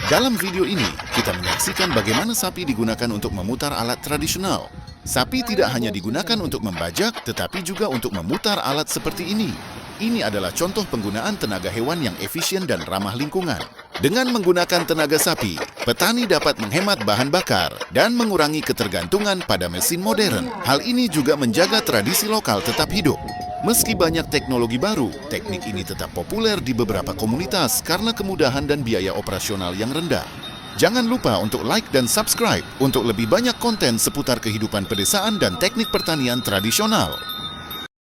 Dalam video ini, kita menyaksikan bagaimana sapi digunakan untuk memutar alat tradisional. Sapi tidak hanya digunakan untuk membajak, tetapi juga untuk memutar alat seperti ini. Ini adalah contoh penggunaan tenaga hewan yang efisien dan ramah lingkungan. Dengan menggunakan tenaga sapi, petani dapat menghemat bahan bakar dan mengurangi ketergantungan pada mesin modern. Hal ini juga menjaga tradisi lokal tetap hidup. Meski banyak teknologi baru, teknik ini tetap populer di beberapa komunitas karena kemudahan dan biaya operasional yang rendah. Jangan lupa untuk like dan subscribe untuk lebih banyak konten seputar kehidupan pedesaan dan teknik pertanian tradisional.